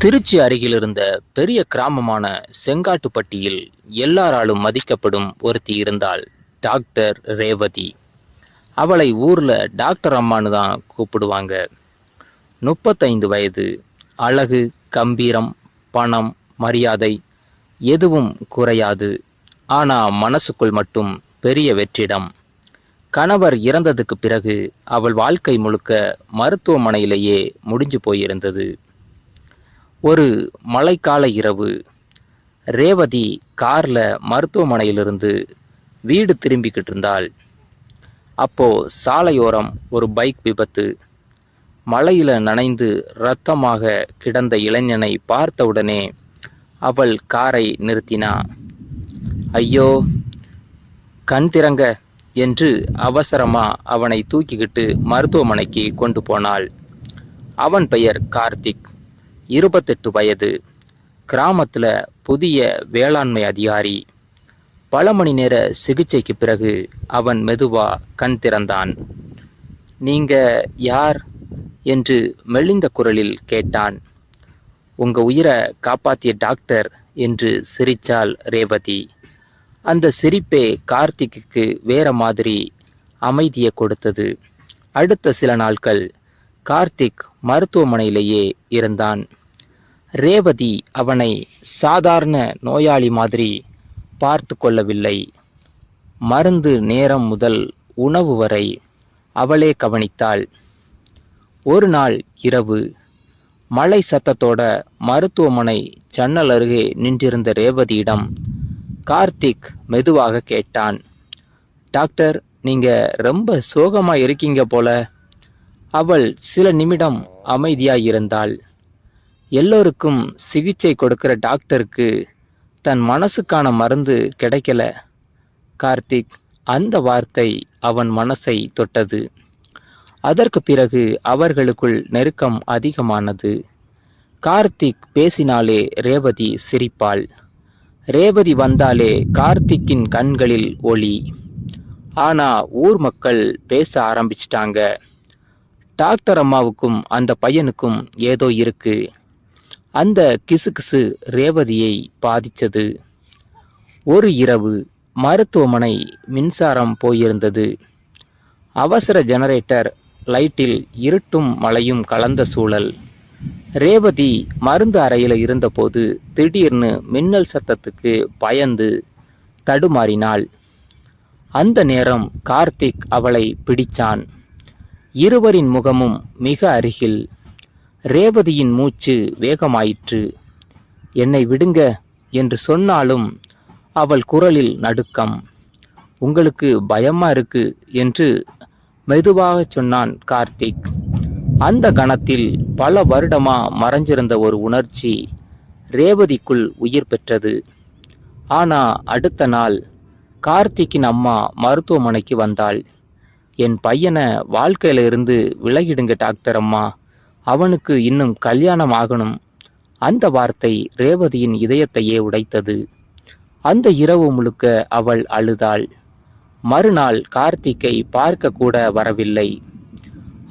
திருச்சி அருகில் இருந்த பெரிய கிராமமான செங்காட்டுப்பட்டியில் எல்லாராலும் மதிக்கப்படும் ஒருத்தி இருந்தாள். டாக்டர் ரேவதி. அவளை ஊர்ல டாக்டர் அம்மான்னு தான் கூப்பிடுவாங்க. 35 வயது. அழகு, கம்பீரம், பணம், மரியாதை எதுவும் குறையாது. ஆனா மனசுக்குள் மட்டும் பெரிய வெற்றிடம். கணவர் இறந்ததுக்கு பிறகு அவள் வாழ்க்கை முழுக்க மருத்துவமனையிலேயே முடிஞ்சு போயிருந்தது. ஒரு மழைக்கால இரவு, ரேவதி கார்ல மருத்துவமனையிலிருந்து வீடு திரும்பிக்கிட்டு இருந்தாள். அப்போ சாலையோரம் ஒரு பைக் விபத்து. மழையில நனைந்து இரத்தமாக கிடந்த இளைஞனை பார்த்தவுடனே அவள் காரை நிறுத்தினா. ஐயோ, கண் திறங்க என்று அவசரமா அவனை தூக்கிக்கிட்டு மருத்துவமனைக்கு கொண்டு போனாள். அவன் பெயர் கார்த்திக். 28 வயது. கிராமத்துல புதிய வேளாண்மை அதிகாரி. பல மணி நேர சிகிச்சைக்கு பிறகு அவன் மெதுவா கண் திறந்தான். நீங்க யார் என்று மெல்லிந்த குரலில் கேட்டான். உங்க உயிரை காப்பாத்திய டாக்டர் என்று சிரிச்சாள் ரேவதி. அந்த சிரிப்பே கார்த்திக்கு வேற மாதிரி அமைதியை கொடுத்தது. அடுத்த சில நாட்கள் கார்த்திக் மருத்துவமனையிலேயே இருந்தான். ரேவதி அவனை சாதாரண நோயாளி மாதிரி பார்த்து கொள்ளவில்லை. மருந்து நேரம் முதல் உணவு வரை அவளே கவனித்தாள். ஒரு நாள் இரவு, மழை சத்தத்தோட மருத்துவமனை ஜன்னல் அருகே நின்றிருந்த ரேவதியிடம் கார்த்திக் மெதுவாக கேட்டான். டாக்டர், நீங்க ரொம்ப சோகமா இருக்கீங்க போல. அவள் சில நிமிடம் அமைதியாயிருந்தாள். எல்லோருக்கும் சிகிச்சை கொடுக்கிற டாக்டருக்கு தன் மனசுக்கான மருந்து கிடைக்கல. கார்த்திக், அந்த வார்த்தை அவன் மனசை தொட்டது. அதற்கு பிறகு அவர்களுக்குள் நெருக்கம் அதிகமானது. கார்த்திக் பேசினாலே ரேவதி சிரிப்பாள். ரேவதி வந்தாலே கார்த்திக்கின் கண்களில் ஒளி. ஆனா ஊர் மக்கள் பேச ஆரம்பிச்சிட்டாங்க. டாக்டர் அம்மாவுக்கும் அந்த பையனுக்கும் ஏதோ இருக்கு. அந்த கிசுகிசு ரேவதியை பாதிச்சது. ஒரு இரவு மருத்துவமனை மின்சாரம் போயிருந்தது. அவசர ஜெனரேட்டர் லைட்டில் இருட்டும் மழையும் கலந்த சூழல். ரேவதி மருந்து அறையில் இருந்தபோது திடீர்னு மின்னல் சத்தத்துக்கு பயந்து தடுமாறினாள். அந்த நேரம் கார்த்திக் அவளை பிடிச்சான். இருவரின் முகமும் மிக அருகில். ரேவதியின் மூச்சு வேகமாயிற்று. என்னை விடுங்க என்று சொன்னாலும் அவள் குரலில் நடுக்கம். உங்களுக்கு பயமா இருக்கு என்று மெதுவாக சொன்னான் கார்த்திக். அந்த கணத்தில் பல வருடமா மறைஞ்சிருந்த ஒரு உணர்ச்சி ரேவதிக்குள் உயிர் பெற்றது. ஆனா அடுத்த நாள் கார்த்திக்கின் அம்மா மருத்துவமனைக்கு வந்தாள். என் பையனை வாழ்க்கையில இருந்து விலகிடுங்க டாக்டர் அம்மா, அவனுக்கு இன்னும் கல்யாணம் ஆகணும். அந்த வார்த்தை ரேவதியின் இதயத்தையே உடைத்தது. அந்த இரவு முழுக்க அவள் அழுதாள். மறுநாள் கார்த்திக்கை பார்க்க கூட வரவில்லை.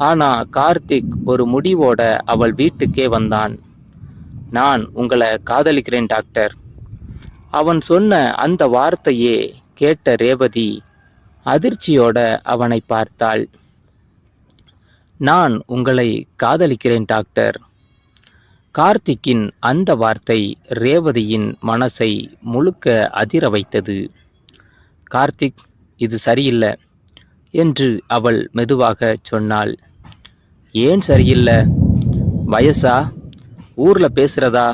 ஆனா கார்த்திக் ஒரு முடிவோட அவள் வீட்டுக்கே வந்தான். நான் உங்களை காதலிக்கிறேன் டாக்டர். அவன் சொன்ன அந்த வார்த்தையே கேட்ட ரேவதி அதிர்ச்சியோட அவனை பார்த்தாள். நான் உங்களை காதலிக்கிறேன் டாக்டர். கார்த்திக்கின் அந்த வார்த்தை ரேவதியின் மனசை முழுக்க அதிர வைத்தது. கார்த்திக், இது சரியில்லை என்று அவள் மெதுவாக சொன்னாள். ஏன் சரியில்லை? வயசா? ஊர்ல பேசுறதா?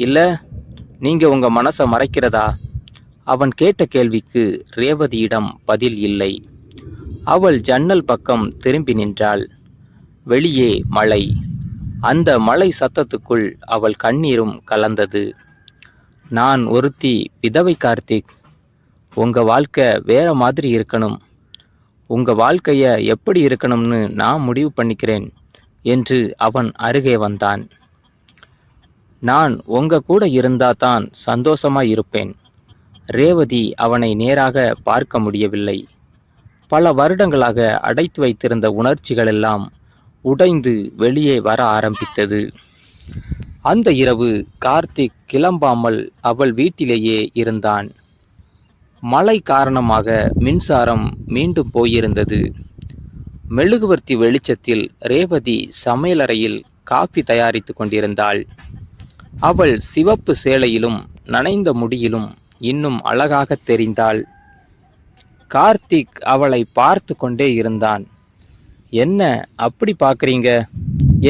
இல்ல நீங்க உங்க மனசை மறைக்கிறதா? அவன் கேட்ட கேள்விக்கு ரேவதியிடம் பதில் இல்லை. அவள் ஜன்னல் பக்கம் திரும்பி நின்றாள். வெளியே மழை. அந்த மழை சத்தத்துக்குள் அவள் கண்ணீரும் கலந்தது. நான் ஒருத்தி விதவை கார்த்திக். உங்க வாழ்க்கை வேற மாதிரி இருக்கணும். உங்க வாழ்க்கைய எப்படி இருக்கணும்னு நான் முடிவு பண்ணிக்கிறேன் என்று அவன் அருகே வந்தான். நான் உங்க கூட இருந்தா தான் சந்தோஷமா இருப்பேன். ரேவதி அவனை நேராக பார்க்க முடியவில்லை. பல வருடங்களாக அடைத்து வைத்திருந்த உணர்ச்சிகள் எல்லாம் உடைந்து வெளியே வர ஆரம்பித்தது. அந்த இரவு கார்த்திக் கிளம்பாமல் அவள் வீட்டிலேயே இருந்தான். மழை காரணமாக மின்சாரம் மீண்டும் போயிருந்தது. மெழுகுவர்த்தி வெளிச்சத்தில் ரேவதி சமையலறையில் காபி தயாரித்துக் கொண்டிருந்தாள். அவள் சிவப்பு சேலையிலும் நனைந்த முடியிலும் இன்னும் அழகாக தெரிந்தாள். கார்த்திக் அவளை பார்த்து கொண்டே இருந்தான். என்ன அப்படி பார்க்குறீங்க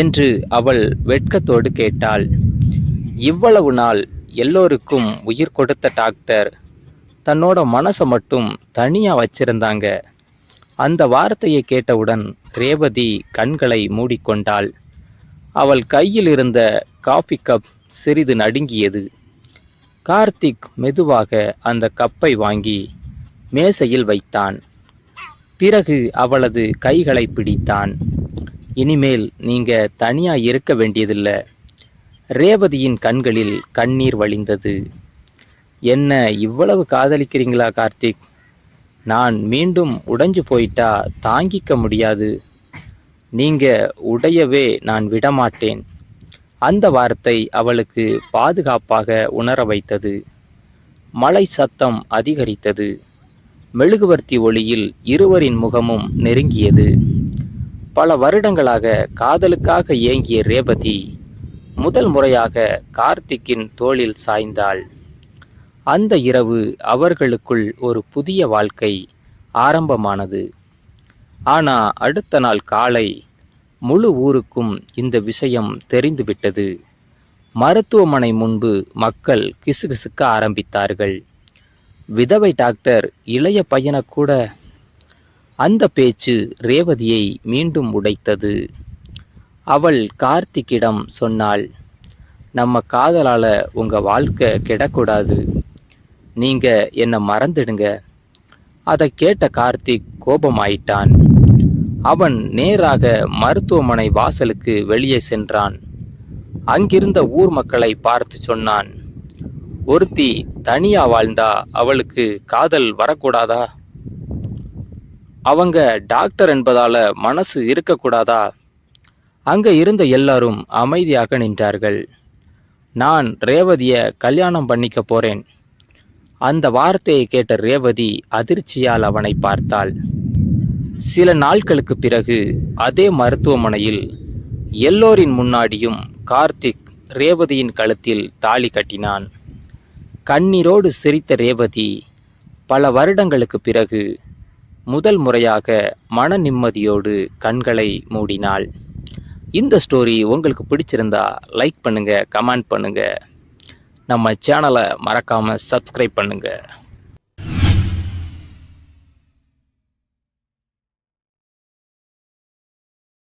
என்று அவள் வெட்கத்தோடு கேட்டாள். இவ்வளவு நாள் எல்லோருக்கும் உயிர் கொடுத்த டாக்டர் தன்னோட மனசை மட்டும் தனியா வச்சிருந்தாங்க. அந்த வார்த்தையை கேட்டவுடன் ரேவதி கண்களை மூடிக்கொண்டாள். அவள் கையில் இருந்த காபி கப் சிறிது நடுங்கியது. கார்த்திக் மெதுவாக அந்த கப்பை வாங்கி மேசையில் வைத்தான். பிறகு அவளது கைகளை பிடித்தான். இனிமேல் நீங்க தனியா இருக்க வேண்டியதில்லை. ரேவதியின் கண்களில் கண்ணீர் வழிந்தது. என்ன இவ்வளவு காதலிக்கிறீங்களா கார்த்திக்? நான் மீண்டும் உடைஞ்சு போயிட்டா தாங்கிக்க முடியாது. நீங்க உடையவே நான் விடமாட்டேன். அந்த வார்த்தை அவளுக்கு பாதுகாப்பாக உணர வைத்தது. மழை சத்தம் அதிகரித்தது. மெழுகுவர்த்தி ஒளியில் இருவரின் முகமும் நெருங்கியது. பல வருடங்களாக காதலுக்காக ஏங்கிய ரேவதி முதல் முறையாக கார்த்திக்கின் தோளில் சாய்ந்தாள். அந்த இரவு அவர்களுக்குள் ஒரு புதிய வாழ்க்கை ஆரம்பமானது. ஆனா அடுத்த நாள் காலை முழு ஊருக்கும் இந்த விஷயம் தெரிந்துவிட்டது. மருத்துவமனை முன்பு மக்கள் கிசுகிசுக்க ஆரம்பித்தார்கள். விதவை டாக்டர் இளைய பையனை கூட. அந்த பேச்சு ரேவதியை மீண்டும் உடைத்தது. அவள் கார்த்திக்கிடம் சொன்னாள், நம்ம காதலால உங்க வாழ்க்கை கெடக்கூடாது. நீங்க என்னை மறந்துடுங்க. அதை கேட்ட கார்த்திக் கோபமாயிட்டான். அவன் நேராக மருத்துவமனை வாசலுக்கு வெளியே சென்றான். அங்கிருந்த ஊர் மக்களை பார்த்து சொன்னான், ஒருத்தி தனியா வாழ்ந்தா அவளுக்கு காதல் வரக்கூடாதா? அவங்க டாக்டர் என்பதால மனசு இருக்கக்கூடாதா? அங்க இருந்த எல்லாரும் அமைதியாக நின்றார்கள். நான் ரேவதிய கல்யாணம் பண்ணிக்க போறேன். அந்த வார்த்தையை கேட்ட ரேவதி அதிர்ச்சியால் அவனை பார்த்தாள். சில நாட்களுக்கு பிறகு அதே மருத்துவமனையில் எல்லோரின் முன்னாடியும் கார்த்திக் ரேவதியின் கழுத்தில் தாலி கட்டினான். கண்ணீரோடு சிரித்த ரேவதி பல வருடங்களுக்கு பிறகு முதல் முறையாக மன நிம்மதியோடு கண்களை மூடினாள். இந்த ஸ்டோரி உங்களுக்கு பிடிச்சிருந்தா லைக் பண்ணுங்க, கமெண்ட் பண்ணுங்க. நம்ம சேனலை மறக்காம சப்ஸ்கிரைப் பண்ணுங்க.